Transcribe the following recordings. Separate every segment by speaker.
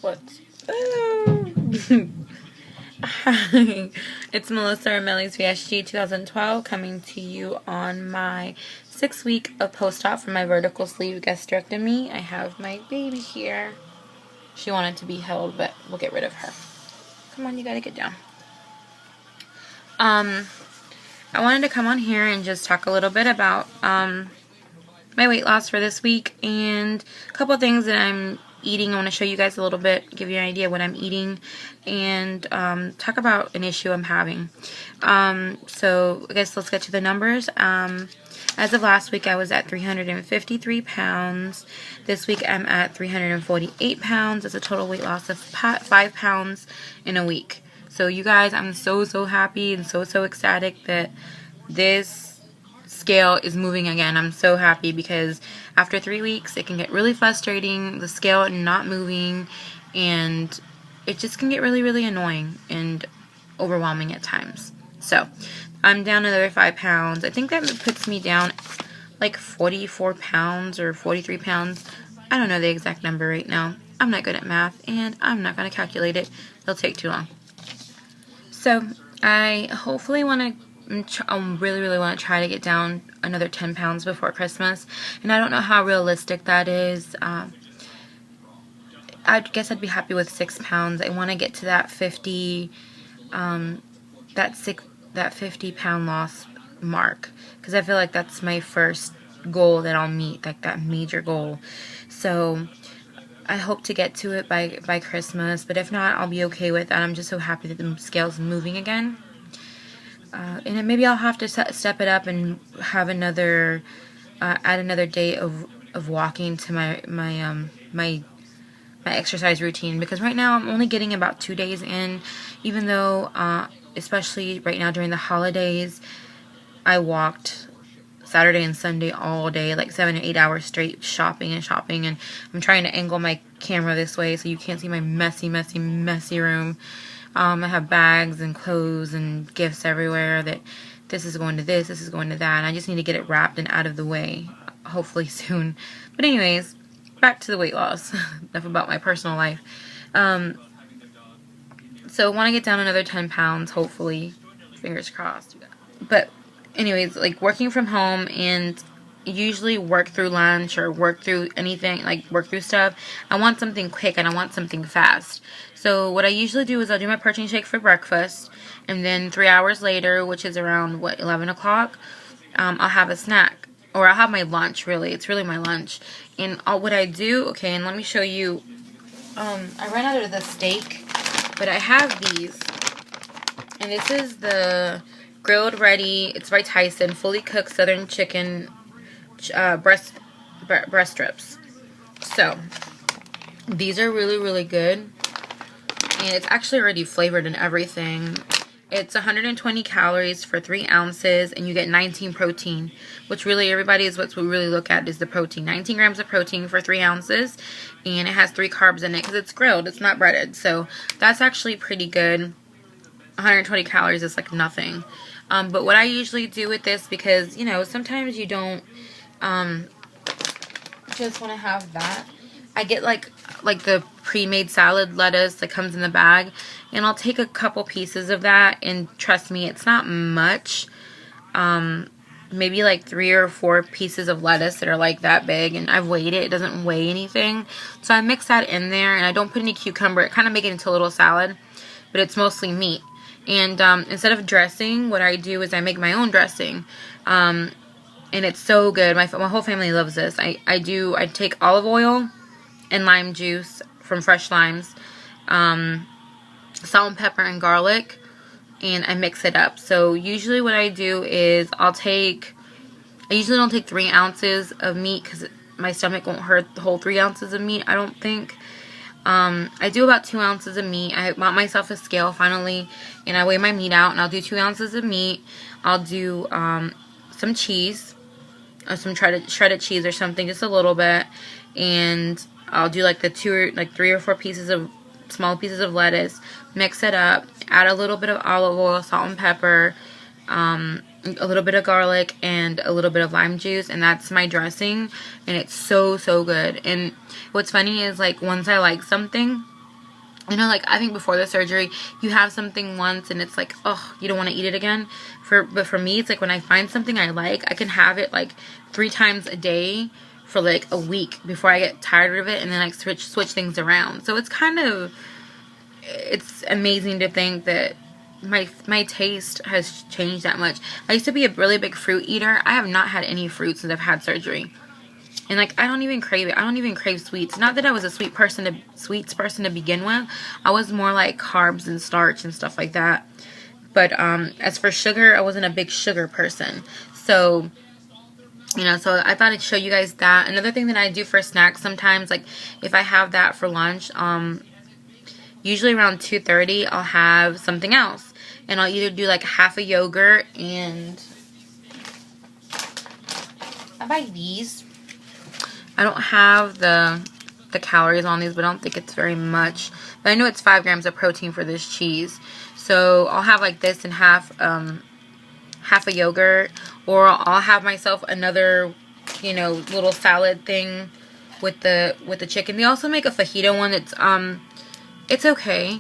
Speaker 1: What? Hi, it's Melissa Ramelli's VSG 2012 coming to you on my 6th week of post-op for my vertical sleeve gastrectomy. I have my baby here. She wanted to be held, but we'll get rid of her. Come on, you gotta get down. I wanted to come on here and just talk a little bit about my weight loss for this week and a couple things that I'm eating. I want to show you guys a little bit, give you an idea of what I'm eating, and talk about an issue I'm having. So I guess let's get to the numbers. As of last week, I was at 353 pounds. This week, I'm at 348 pounds. That's a total weight loss of 5 pounds in a week. So you guys, I'm so happy and so ecstatic that this scale is moving again. I'm so happy because after 3 weeks, it can get really frustrating, the scale not moving, and it just can get really annoying and overwhelming at times. So I'm down another 5 pounds. I think that puts me down like 44 pounds or 43 pounds. I don't know the exact number right now. I'm not good at math, and I'm not going to calculate it. It'll take too long. So I hopefully want to, really want to try to get down another 10 pounds before Christmas. And I don't know how realistic that is. I guess I'd be happy with 6 pounds. I want to get to that 50 pound loss mark, because I feel like that's my first goal that I'll meet, like that major goal. So I hope to get to it by Christmas, but if not, I'll be okay with that. I'm just so happy that the scale's moving again. And then maybe I'll have to step it up and have another, add another day of walking to my exercise routine, because right now I'm only getting about 2 days in, even though, especially right now during the holidays, I walked Saturday and Sunday all day, like 7 to 8 hours straight, shopping, and I'm trying to angle my camera this way so you can't see my messy room. I have bags and clothes and gifts everywhere that this is going to this is going to that, and I just need to get it wrapped and out of the way, hopefully soon. But anyways, back to the weight loss. Enough about my personal life. So I want to get down another 10 pounds, hopefully. Fingers crossed. But anyways, like working from home and usually work through lunch or work through anything, like work through stuff, I want something quick and I want something fast. So what I usually do is I'll do my protein shake for breakfast, and then 3 hours later, which is around 11 o'clock, I'll have a snack, or I'll have my lunch. Really, it's really my lunch. And what I do, okay, and let me show you. I ran out of the steak, but I have these, and this is the Grilled Ready. It's by Tyson, fully cooked southern chicken breast strips. So these are really good, and it's actually already flavored and everything. It's 120 calories for 3 ounces, and you get 19 protein, which really everybody is what we really look at is the protein. 19 grams of protein for 3 ounces, and it has 3 carbs in it because it's grilled, it's not breaded. So that's actually pretty good. 120 calories is like nothing. But what I usually do with this, because, you know, sometimes you don't just want to have that, I get like the pre-made salad lettuce that comes in the bag, and I'll take a couple pieces of that, and trust me, it's not much. Maybe like 3 or 4 pieces of lettuce that are like that big, and I've weighed it. It doesn't weigh anything. So I mix that in there, and I don't put any cucumber. It kind of make it into a little salad, but it's mostly meat. And instead of dressing, what I do is I make my own dressing. And it's so good. My whole family loves this. I take olive oil and lime juice from fresh limes, salt and pepper and garlic, and I mix it up. So usually what I do is I usually don't take 3 ounces of meat because my stomach won't hurt the whole 3 ounces of meat, I don't think. I do about 2 ounces of meat. I bought myself a scale finally, and I weigh my meat out, and I'll do 2 ounces of meat. I'll do some cheese, or some shredded cheese or something, just a little bit, and I'll do like 3 or 4 pieces of small pieces of lettuce, mix it up, add a little bit of olive oil, salt and pepper, a little bit of garlic, and a little bit of lime juice, and that's my dressing, and it's so good. And what's funny is, like, once I like something, You know, like, I think before the surgery, you have something once and it's like, oh, you don't want to eat it again. But for me, it's like when I find something I like, I can have it like 3 times a day for like a week before I get tired of it, and then like switch things around. So it's kind of, it's amazing to think that my taste has changed that much. I used to be a really big fruit eater. I have not had any fruit since I've had surgery. And like, I don't even crave it. I don't even crave sweets. Not that I was a sweets person to begin with. I was more like carbs and starch and stuff like that. But as for sugar, I wasn't a big sugar person. So, you know, so I thought I'd show you guys that. Another thing that I do for snacks sometimes, like if I have that for lunch, usually around 2:30, I'll have something else. And I'll either do like half a yogurt, and I buy these. I don't have the calories on these, but I don't think it's very much. But I know it's 5 grams of protein for this cheese. So I'll have like this and half a yogurt, or I'll have myself another, you know, little salad thing with the chicken. They also make a fajita one that's it's okay.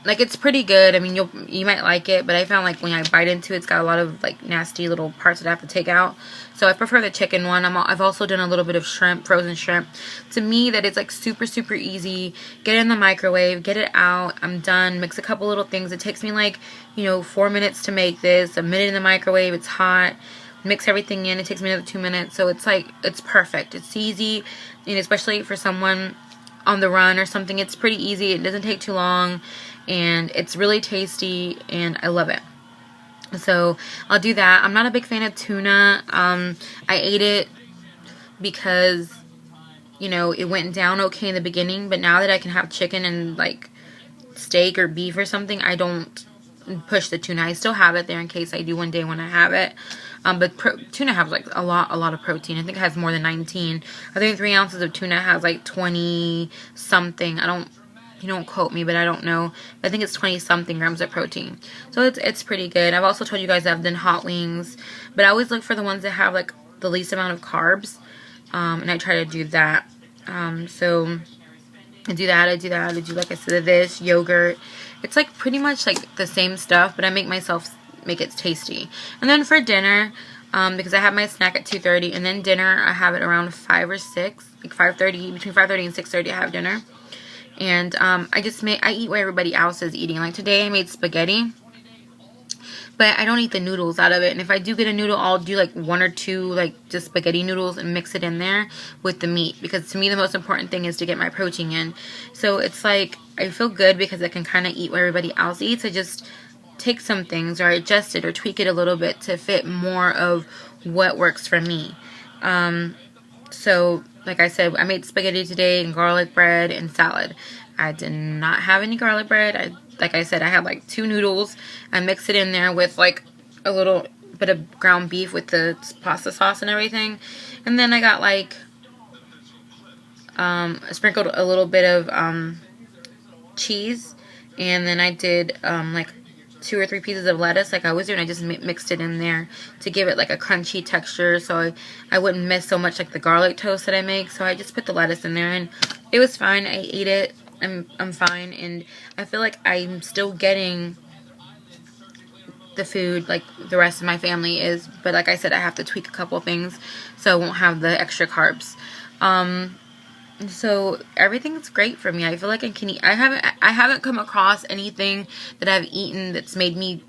Speaker 1: Like, it's pretty good. I mean, you might like it, but I found like when I bite into it, it's got a lot of like nasty little parts that I have to take out. So I prefer the chicken one. I've also done a little bit of shrimp, frozen shrimp. To me, that it's like super, super easy. Get it in the microwave, get it out. I'm done. Mix a couple little things. It takes me like, you know, 4 minutes to make this. A minute in the microwave. It's hot. Mix everything in. It takes me another 2 minutes. So it's like, it's perfect. It's easy, and especially for someone on the run or something, it's pretty easy. It doesn't take too long, and it's really tasty, and I love it. So I'll do that. I'm not a big fan of tuna. I ate it because, you know, it went down okay in the beginning, but now that I can have chicken and like steak or beef or something, I don't push the tuna. I still have it there in case I do one day when I have it. But tuna has like a lot of protein. I think it has more than 19. I think 3 ounces of tuna has like 20 something. You don't quote me, but I don't know. I think it's 20 something grams of protein. So it's pretty good. I've also told you guys I've done hot wings, but I always look for the ones that have like the least amount of carbs, and I try to do that. So I do that. I do, like I said, this yogurt. It's like pretty much like the same stuff, but I make it tasty. And then for dinner, because I have my snack at 2:30, and then dinner I have it around 5 or 6, like 5:30, between 5:30 and 6:30 I have dinner. And I eat what everybody else is eating. Like today I made spaghetti, but I don't eat the noodles out of it. And if I do get a noodle, I'll do like 1 or 2 like just spaghetti noodles and mix it in there with the meat, because to me the most important thing is to get my protein in. So it's like I feel good because I can kind of eat what everybody else eats. I just take some things or adjust it or tweak it a little bit to fit more of what works for me. So like I said, I made spaghetti today and garlic bread and salad. I did not have any garlic bread. Like I said, I had like 2 noodles. I mixed it in there with like a little bit of ground beef with the pasta sauce and everything. And then I got like sprinkled a little bit of cheese, and then I did like 2 or 3 pieces of lettuce like I always do, and I just mixed it in there to give it like a crunchy texture, so I wouldn't miss so much like the garlic toast that I make. So I just put the lettuce in there, and it was fine. I ate it. I'm fine, and I feel like I'm still getting the food like the rest of my family is, but like I said, I have to tweak a couple things so I won't have the extra carbs. So everything's great for me. I feel like I can eat. I haven't come across anything that I've eaten that's made me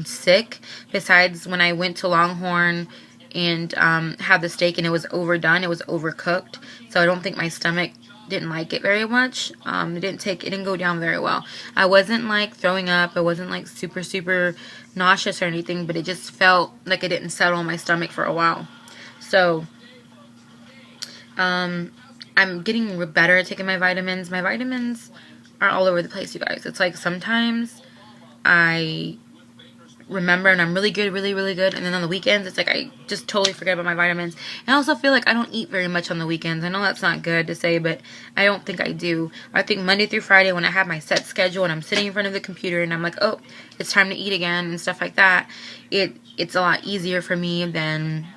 Speaker 1: sick, besides when I went to Longhorn and had the steak and it was overdone. It was overcooked. So I don't think my stomach didn't like it very much. It didn't go down very well. I wasn't like throwing up. I wasn't like super, super nauseous or anything, but it just felt like it didn't settle in my stomach for a while. So, I'm getting better at taking my vitamins. My vitamins are all over the place, you guys. It's like sometimes I remember and I'm really good, really, really good. And then on the weekends, it's like I just totally forget about my vitamins. And I also feel like I don't eat very much on the weekends. I know that's not good to say, but I don't think I do. I think Monday through Friday, when I have my set schedule and I'm sitting in front of the computer and I'm like, oh, it's time to eat again and stuff like that, it's a lot easier for me than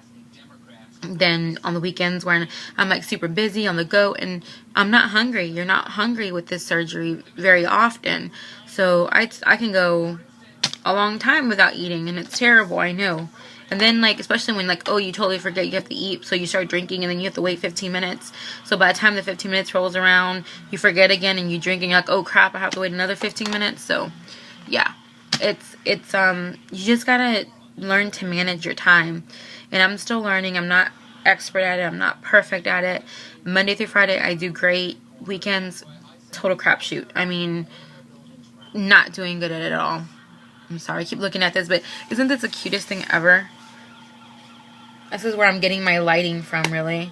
Speaker 1: than on the weekends when I'm like super busy on the go and I'm not hungry. You're not hungry with this surgery very often. So I can go a long time without eating, and it's terrible, I know. And then, like, especially when, like, oh, you totally forget you have to eat, so you start drinking, and then you have to wait 15 minutes. So by the time the 15 minutes rolls around, you forget again, and you drink, and you're like, oh, crap, I have to wait another 15 minutes. So, yeah. It's you just gotta learn to manage your time. And I'm still learning. I'm not expert at it. I'm not perfect at it. Monday through Friday, I do great. Weekends, total crapshoot. I mean, not doing good at it at all. I'm sorry, I keep looking at this, but isn't this the cutest thing ever? This is where I'm getting my lighting from, really.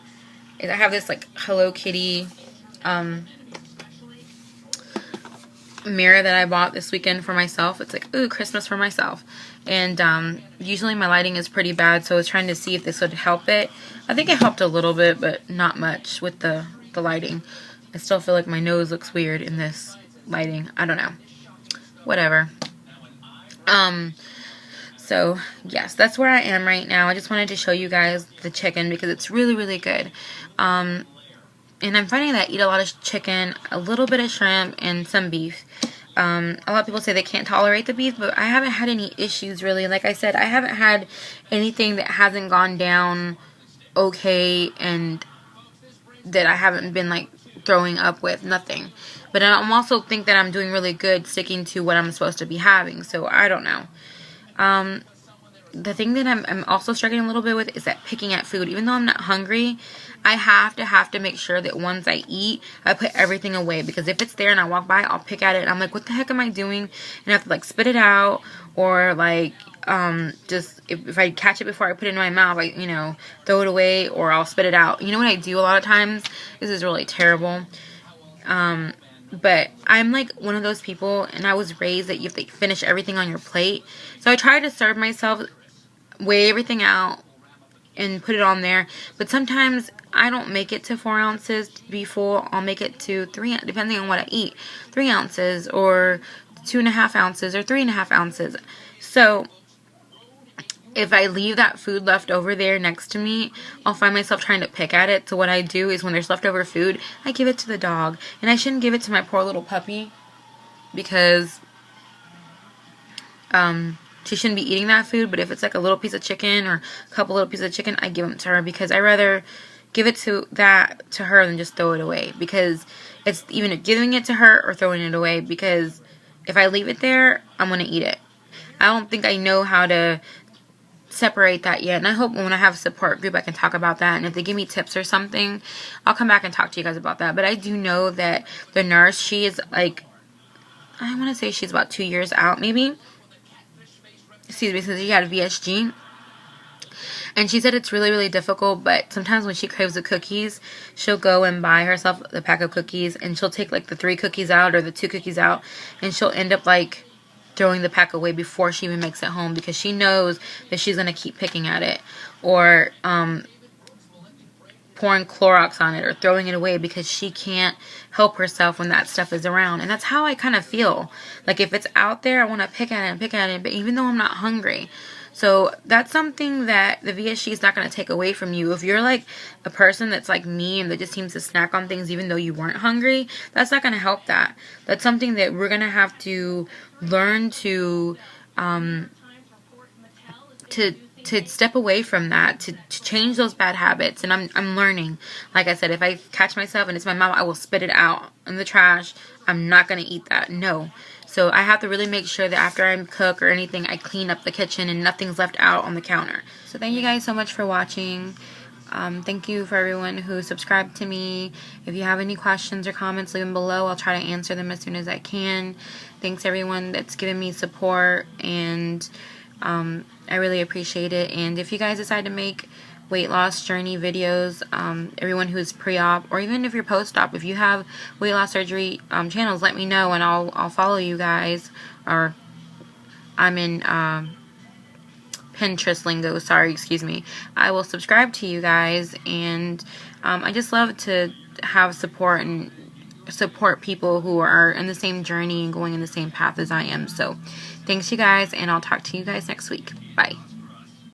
Speaker 1: I have this, like, Hello Kitty mirror that I bought this weekend for myself. It's like, ooh, Christmas for myself. And usually my lighting is pretty bad, so I was trying to see if this would help it. I think it helped a little bit, but not much with the lighting. I still feel like my nose looks weird in this lighting. I don't know. Whatever. So yes, that's where I am right now. I just wanted to show you guys the chicken because it's really, really good. And I'm finding that I eat a lot of chicken, a little bit of shrimp, and some beef. A lot of people say they can't tolerate the beef, but I haven't had any issues really. Like I said, I haven't had anything that hasn't gone down okay and that I haven't been like throwing up with, nothing. But I also think that I'm doing really good sticking to what I'm supposed to be having, so I don't know. The thing that I'm also struggling a little bit with is that picking at food. Even though I'm not hungry, I have to make sure that once I eat, I put everything away. Because if it's there and I walk by, I'll pick at it and I'm like, what the heck am I doing? And I have to like spit it out or like just if I catch it before I put it in my mouth, like, you know, throw it away or I'll spit it out. You know what I do a lot of times? This is really terrible. But I'm like one of those people, and I was raised that you have to finish everything on your plate. So I try to serve myself, weigh everything out, and put it on there. But sometimes I don't make it to 4 ounces to be full. I'll make it to 3, depending on what I eat. 3 ounces or 2.5 ounces or 3.5 ounces. So if I leave that food left over there next to me, I'll find myself trying to pick at it. So what I do is when there's leftover food, I give it to the dog. And I shouldn't give it to my poor little puppy because she shouldn't be eating that food. But if it's like a little piece of chicken or a couple little pieces of chicken, I give them to her because I rather give it to her than just throw it away. Because it's even giving it to her or throwing it away, because if I leave it there, I'm going to eat it. I don't think I know how to separate that yet, and I hope when I have a support group I can talk about that, and if they give me tips or something, I'll come back and talk to you guys about that. But I do know that the nurse, she is like, I want to say she's about 2 years out maybe, excuse me, since she had VSG, and she said it's really, really difficult, but sometimes when she craves the cookies, she'll go and buy herself the pack of cookies, and she'll take like the 3 cookies out or the 2 cookies out, and she'll end up like throwing the pack away before she even makes it home, because she knows that she's going to keep picking at it, or pouring Clorox on it, or throwing it away because she can't help herself when that stuff is around. And that's how I kind of feel. Like if it's out there, I want to pick at it, but even though I'm not hungry. So that's something that the VSG is not going to take away from you. If you're like a person that's like me and that just seems to snack on things even though you weren't hungry, that's not going to help that. That's something that we're going to have to learn to step away from that, to change those bad habits. And I'm learning. Like I said, if I catch myself and it's my mouth, I will spit it out in the trash. I'm not going to eat that. No. So I have to really make sure that after I cook or anything, I clean up the kitchen and nothing's left out on the counter. So thank you guys so much for watching. Thank you for everyone who subscribed to me. If you have any questions or comments, leave them below. I'll try to answer them as soon as I can. Thanks everyone that's given me support, and I really appreciate it. And if you guys decide to make weight loss journey videos, everyone who's pre-op or even if you're post-op, if you have weight loss surgery channels, let me know and I'll follow you guys. Or I'm in Pinterest lingo, sorry, excuse me. I will subscribe to you guys, and I just love to have support and support people who are in the same journey and going in the same path as I am. So thanks you guys, and I'll talk to you guys next week. Bye.